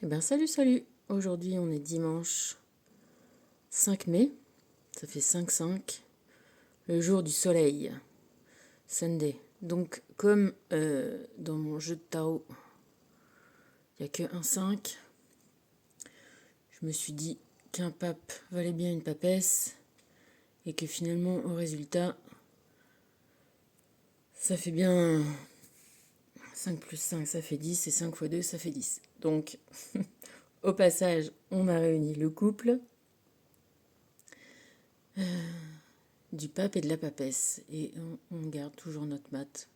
Eh bien, salut! Aujourd'hui, on est dimanche 5 mai. Ça fait 5-5. Le jour du soleil. Sunday. Donc, comme dans mon jeu de tarot, il n'y a que un 5, je me suis dit qu'un pape valait bien une papesse et que finalement, au résultat, ça fait bien 5 plus 5, ça fait 10 et 5 fois 2, ça fait 10. Donc, au passage, on a réuni le couple du pape et de la papesse. Et on garde toujours notre mat.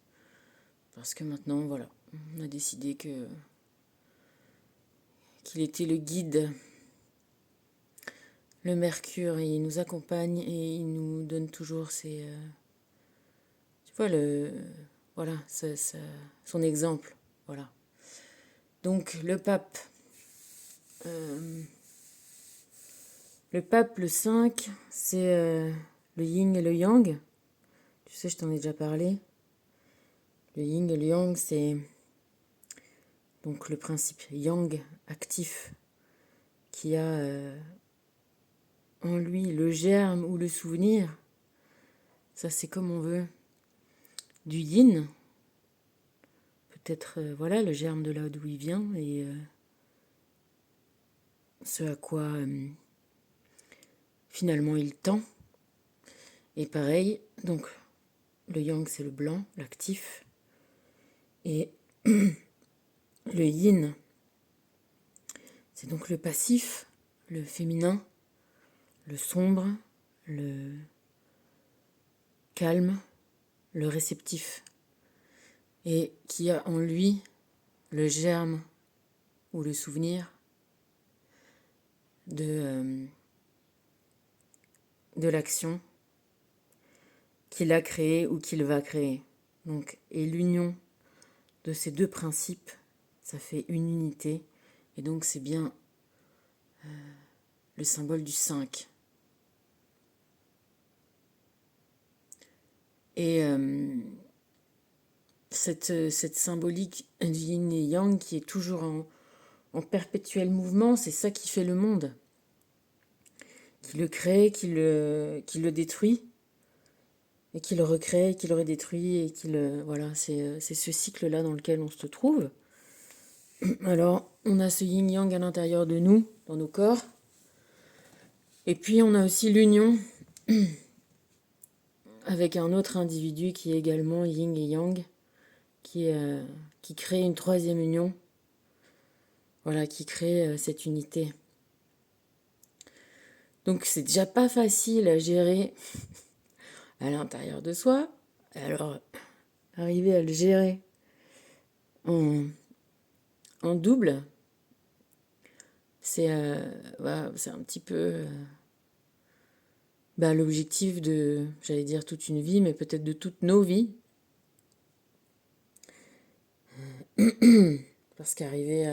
Parce que maintenant, voilà, on a décidé qu'il était le guide, le Mercure, et il nous accompagne et il nous donne toujours ses... tu vois, voilà, son exemple. Voilà. Donc, le 5, c'est le yin et le yang. Tu sais, je t'en ai déjà parlé. Le yin et le yang, c'est donc le principe yang actif qui a en lui le germe ou le souvenir. Ça, c'est comme on veut. Du yin, peut-être, voilà, le germe de là d'où il vient et ce à quoi finalement il tend. Et pareil, donc le yang, c'est le blanc, l'actif. Et le yin, c'est donc le passif, le féminin, le sombre, le calme, le réceptif. Et qui a en lui le germe ou le souvenir de l'action qu'il a créée ou qu'il va créer. Donc, et l'union de ces deux principes, ça fait une unité. Et donc, c'est bien le symbole du 5. Et cette symbolique du yin et yang qui est toujours en perpétuel mouvement, c'est ça qui fait le monde. Qui le crée, qui le détruit, et qui le recrée, qui le redétruit, et qui le... Voilà, c'est ce cycle-là dans lequel on se trouve. Alors, on a ce yin-yang à l'intérieur de nous, dans nos corps. Et puis, on a aussi l'union avec un autre individu qui est également yin et yang, qui crée une troisième union. Voilà, qui crée cette unité. Donc, c'est déjà pas facile à gérer à l'intérieur de soi. Alors, arriver à le gérer en double, c'est un petit peu l'objectif de, j'allais dire toute une vie, mais peut-être de toutes nos vies. Parce qu'arriver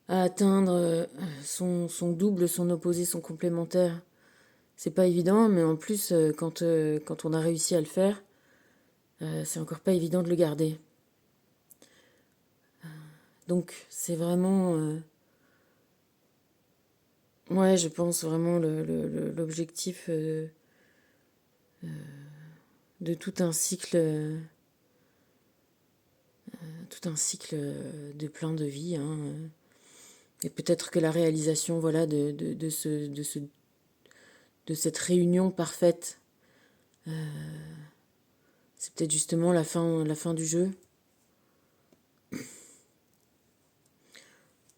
à atteindre son double, son opposé, son complémentaire, c'est pas évident, mais en plus, quand on a réussi à le faire, c'est encore pas évident de le garder. Donc, c'est vraiment... ouais, je pense vraiment l'objectif de tout un cycle de plein de vies, hein. Et peut-être que la réalisation, voilà, de cette réunion parfaite, c'est peut-être justement la fin du jeu.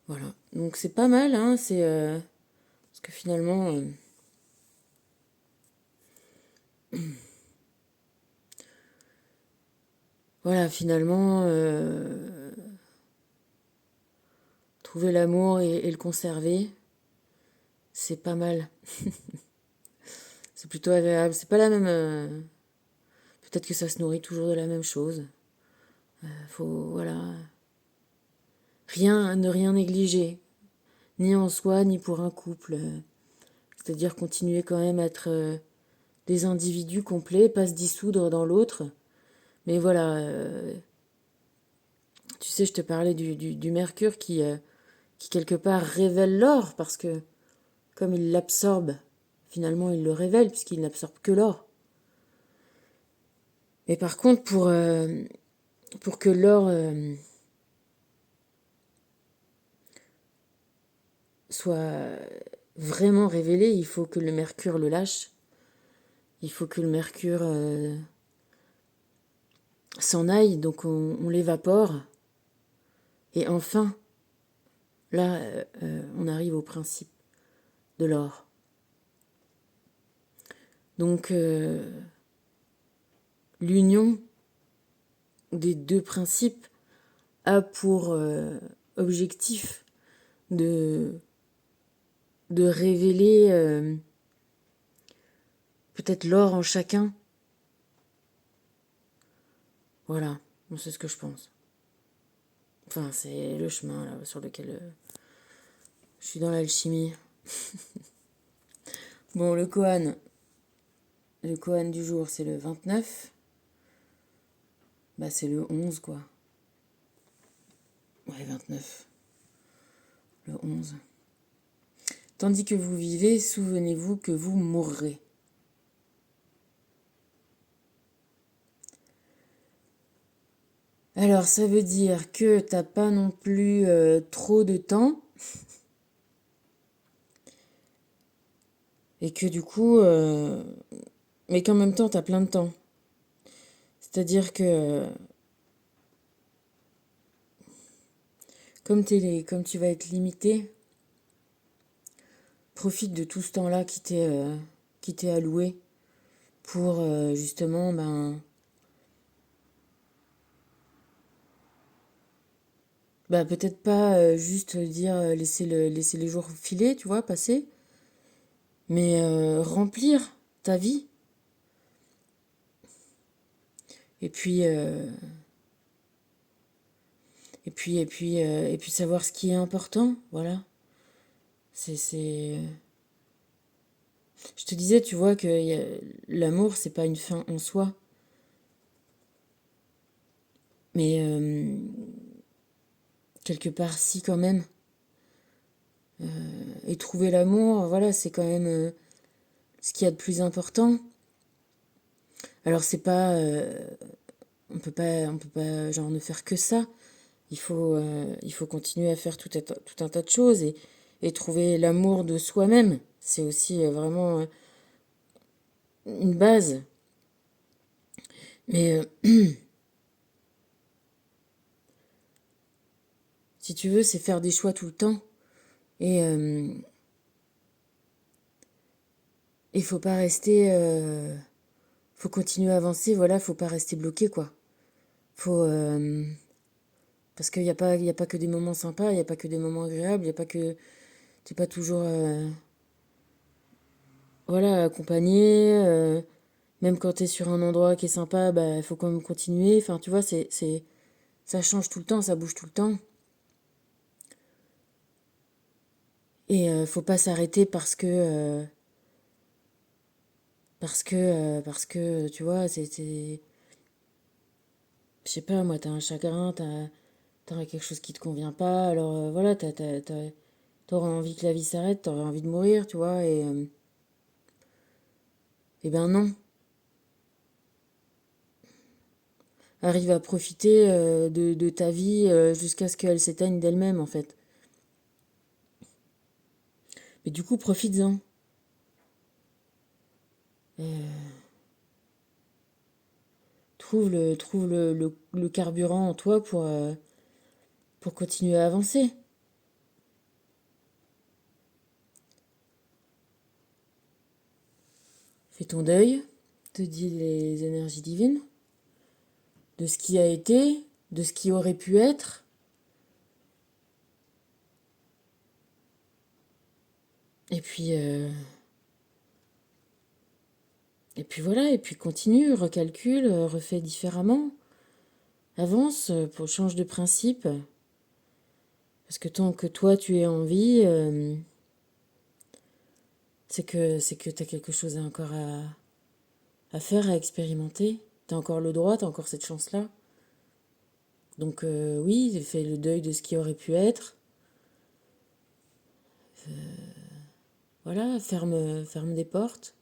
Voilà. Donc c'est pas mal, hein. C'est parce que finalement, voilà, finalement, trouver l'amour et le conserver, c'est pas mal. C'est plutôt agréable. C'est pas la même. Peut-être que ça se nourrit toujours de la même chose. Faut, voilà, ne rien négliger, ni en soi, ni pour un couple. C'est-à-dire continuer quand même à être des individus complets, pas se dissoudre dans l'autre. Mais voilà, Tu sais, je te parlais du mercure qui quelque part révèle l'or, parce que comme il l'absorbe, finalement il le révèle, puisqu'il n'absorbe que l'or. Mais par contre, pour que l'or soit vraiment révélé, il faut que le mercure le lâche. Il faut que le mercure s'en aille, donc on l'évapore. Et enfin, là, on arrive au principe de l'or. Donc, l'union des deux principes a pour objectif de, de révéler peut-être l'or en chacun. Voilà, bon, c'est ce que je pense. Enfin, c'est le chemin là, sur lequel je suis dans l'alchimie. Bon, le Kohan du jour, c'est le 29. Bah, c'est le 11, quoi. Ouais, 29. Le 11. Tandis que vous vivez, souvenez-vous que vous mourrez. Alors, ça veut dire que t'as pas non plus trop de temps. Et que du coup... mais qu'en même temps, t'as plein de temps. C'est-à-dire que... comme tu vas être limité, profite de tout ce temps-là qui t'est alloué pour justement, peut-être pas juste dire laisser les jours filer, tu vois, passer, mais remplir ta vie. Et puis, et puis savoir ce qui est important, voilà. C'est... Je te disais, tu vois, que l'amour, c'est pas une fin en soi. Mais quelque part, si, quand même. Et trouver l'amour, voilà, c'est quand même ce qu'il y a de plus important. Alors, c'est pas... on peut pas, genre, ne faire que ça. Il faut continuer à faire tout un tas de choses et trouver l'amour de soi-même. C'est aussi vraiment une base. Mais si tu veux, c'est faire des choix tout le temps. Et il faut pas rester... faut continuer à avancer, voilà, faut pas rester bloqué, quoi. Faut... parce qu'il y a pas que des moments sympas, il y a pas que des moments agréables, il y a pas que... T'es pas toujours... voilà, accompagné. Même quand t'es sur un endroit qui est sympa, bah, il faut quand même continuer. Enfin, tu vois, ça change tout le temps, ça bouge tout le temps. Et faut pas s'arrêter parce que, tu vois, je sais pas, moi, t'as un chagrin, t'as quelque chose qui te convient pas, alors voilà, t'auras envie que la vie s'arrête, t'auras envie de mourir, tu vois, et ben non. Arrive à profiter de ta vie jusqu'à ce qu'elle s'éteigne d'elle-même, en fait. Mais du coup, profites-en. Trouve le carburant en toi pour continuer à avancer. Fais ton deuil, te dis les énergies divines, de ce qui a été, de ce qui aurait pu être. Et puis, et puis voilà, et puis continue, recalcule, refais différemment. Avance, change de principe. Parce que tant que toi tu es en vie, c'est que tu as quelque chose encore à faire, à expérimenter. Tu as encore le droit, tu as encore cette chance-là. Donc oui, fais le deuil de ce qui aurait pu être. Voilà, ferme des portes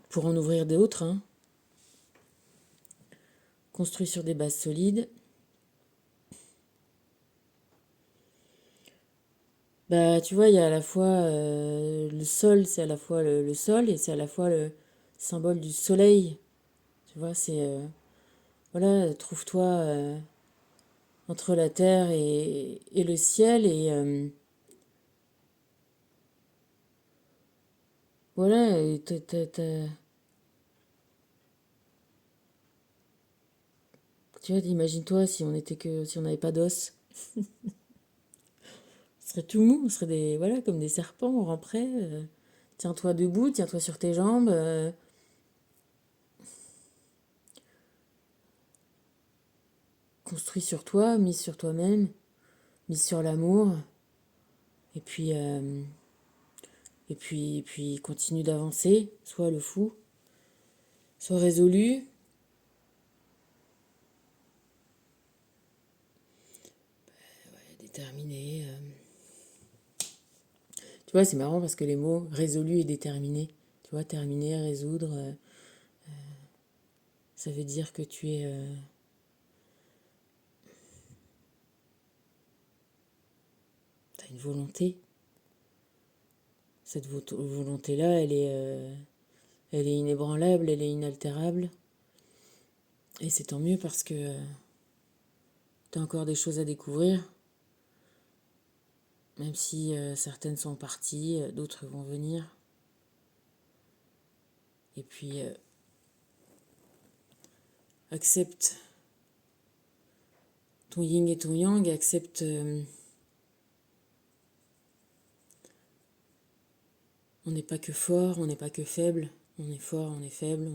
pour en ouvrir d'autres, hein. Construis sur des bases solides. Bah, tu vois, il y a à la fois le sol, c'est à la fois le sol et c'est à la fois le symbole du soleil. Tu vois, c'est voilà, trouve-toi entre la terre et le ciel et voilà, et tu vois, imagine-toi si on était que si on n'avait pas d'os, on serait tout mou, on serait des voilà comme des serpents, on ramperait. Tiens-toi debout, tiens-toi sur tes jambes. Construis sur toi, mise sur toi-même, mise sur l'amour, et puis, et puis continue d'avancer, sois le fou, sois résolu, déterminé. Tu vois, c'est marrant parce que les mots résolu et déterminé, tu vois, terminer, résoudre, ça veut dire que tu es, t'as une volonté. Cette volonté-là, elle est inébranlable, elle est inaltérable. Et c'est tant mieux parce que tu as encore des choses à découvrir, même si certaines sont parties, d'autres vont venir. Et puis, accepte ton yin et ton yang, accepte... on n'est pas que fort, on n'est pas que faible. On est fort, on est faible,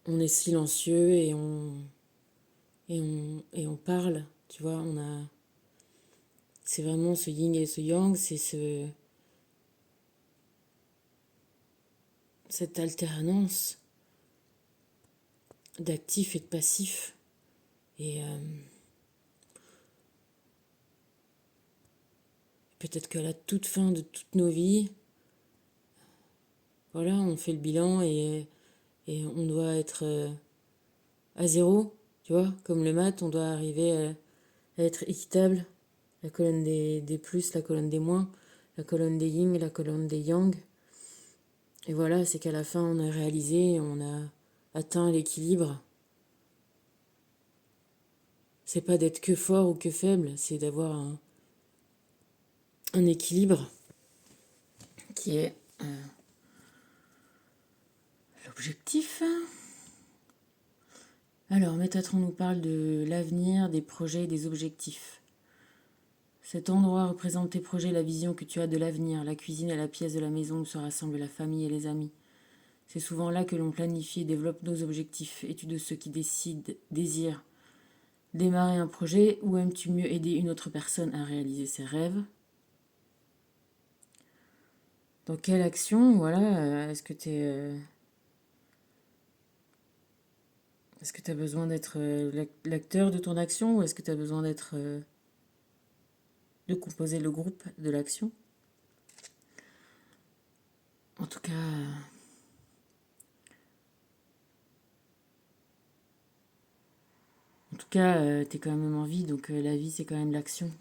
on est silencieux et on parle. Tu vois, c'est vraiment ce yin et ce yang, c'est cette alternance d'actif et de passif. Et peut-être qu'à la toute fin de toutes nos vies, voilà, on fait le bilan et on doit être à zéro, tu vois, comme le maths, on doit arriver à être équitable. La colonne des plus, la colonne des moins, la colonne des yin, la colonne des yang. Et voilà, c'est qu'à la fin, on a réalisé, on a atteint l'équilibre. C'est pas d'être que fort ou que faible, c'est d'avoir un équilibre qui est l'objectif. Alors, Métatron nous parle de l'avenir, des projets et des objectifs. Cet endroit représente tes projets, la vision que tu as de l'avenir. La cuisine est la pièce de la maison où se rassemblent la famille et les amis. C'est souvent là que l'on planifie et développe nos objectifs. Es-tu de ceux qui désirent démarrer un projet ou aimes-tu mieux aider une autre personne à réaliser ses rêves? Dans quelle action, voilà, est-ce que tu as besoin d'être l'acteur de ton action ou est-ce que tu as besoin de composer le groupe de l'action? En tout cas, t'es quand même en vie, donc la vie, c'est quand même l'action.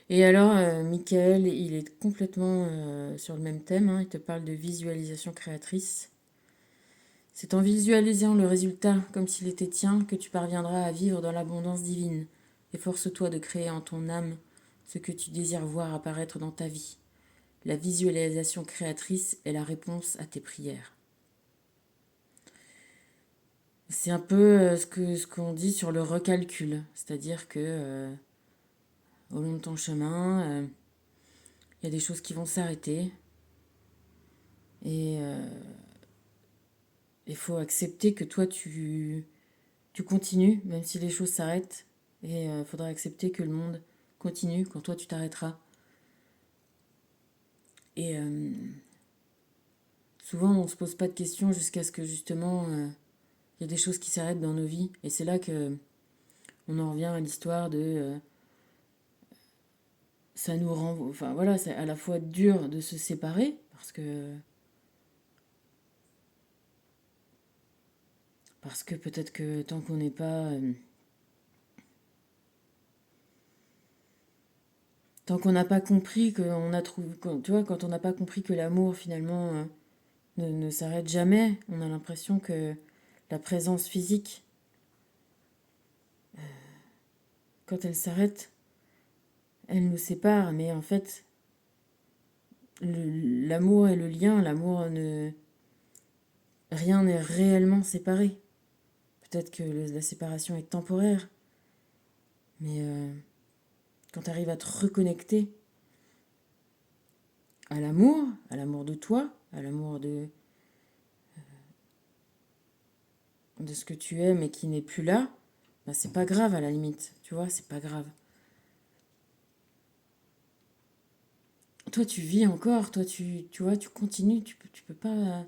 Et alors, Michael, il est complètement sur le même thème, hein, il te parle de visualisation créatrice. C'est en visualisant le résultat comme s'il était tien que tu parviendras à vivre dans l'abondance divine. Efforce-toi de créer en ton âme ce que tu désires voir apparaître dans ta vie. La visualisation créatrice est la réponse à tes prières. C'est un peu ce qu'on dit sur le recalcul, c'est-à-dire que au long de ton chemin, il y a des choses qui vont s'arrêter et il faut accepter que toi tu continues même si les choses s'arrêtent et il faudra accepter que le monde continue quand toi tu t'arrêteras. Et souvent on se pose pas de questions jusqu'à ce que justement il y a des choses qui s'arrêtent dans nos vies. Et c'est là que on en revient à l'histoire de ça nous rend. Enfin voilà, c'est à la fois dur de se séparer parce que peut-être que tant qu'on n'est pas tant qu'on n'a pas compris qu'on a trouvé tu vois, quand on n'a pas compris que l'amour finalement ne s'arrête jamais, on a l'impression que la présence physique, quand elle s'arrête, elle nous sépare. Mais en fait, l'amour et le lien, l'amour ne rien n'est réellement séparé. Peut-être que la séparation est temporaire, mais quand tu arrives à te reconnecter à l'amour de toi, à l'amour de ce que tu aimes et qui n'est plus là, bah c'est pas grave à la limite, tu vois, c'est pas grave. Toi, tu vis encore, toi, tu vois, tu continues, tu peux pas.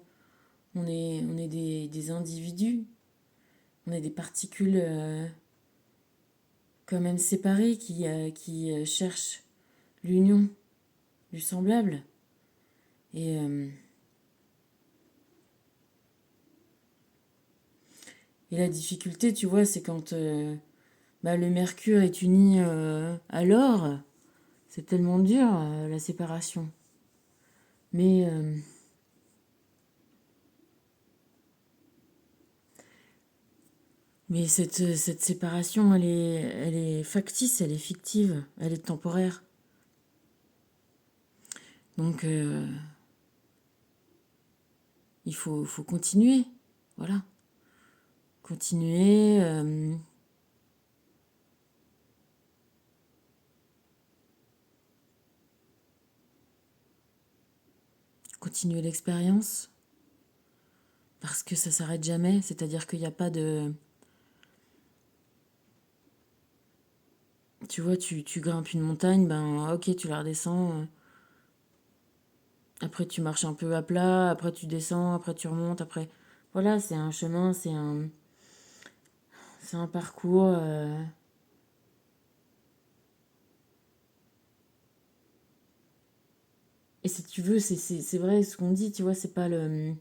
On est des individus, on est des particules quand même séparées qui cherchent l'union du semblable. Et, euh, et la difficulté, tu vois, c'est quand bah, le mercure est uni à l'or, c'est tellement dur, la séparation. Mais, euh, mais cette séparation, elle est factice, elle est fictive, elle est temporaire. Donc, faut continuer. Voilà. Continuer. Continuer l'expérience. Parce que ça s'arrête jamais. C'est-à-dire qu'il n'y a pas de. Tu vois, tu grimpes une montagne, ben ok, tu la redescends. Après, tu marches un peu à plat. Après, tu descends. Après, tu remontes. Après. Voilà, c'est un chemin, c'est un parcours. Et si tu veux, c'est vrai ce qu'on dit, tu vois, c'est pas le.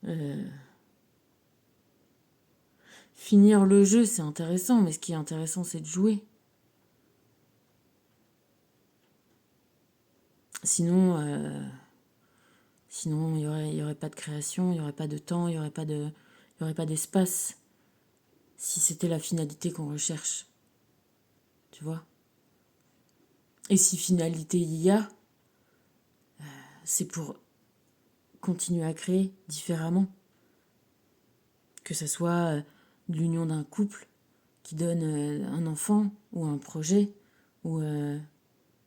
euh, Finir le jeu, c'est intéressant, mais ce qui est intéressant, c'est de jouer. Sinon, sinon il y aurait pas de création, il y aurait pas de temps, il y aurait pas d'espace. Si c'était la finalité qu'on recherche, tu vois. Et si finalité il y a, c'est pour continuer à créer différemment. Que ce soit l'union d'un couple qui donne un enfant ou un projet ou une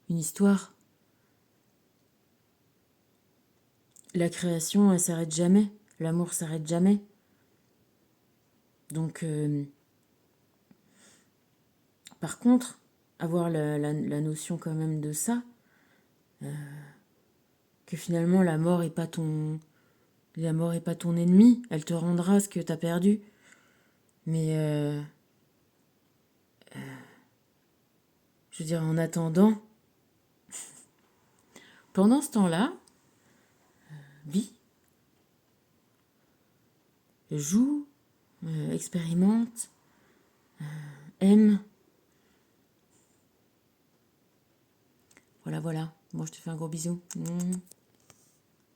histoire. La création, elle s'arrête jamais. L'amour s'arrête jamais. Donc, par contre, avoir la notion quand même de ça, que finalement la mort est pas ton ennemi, elle te rendra ce que t'as perdu. Mais je veux dire, en attendant, pendant ce temps-là, vis, joue, expérimente, aime. Voilà, voilà. Moi, je te fais un gros bisou.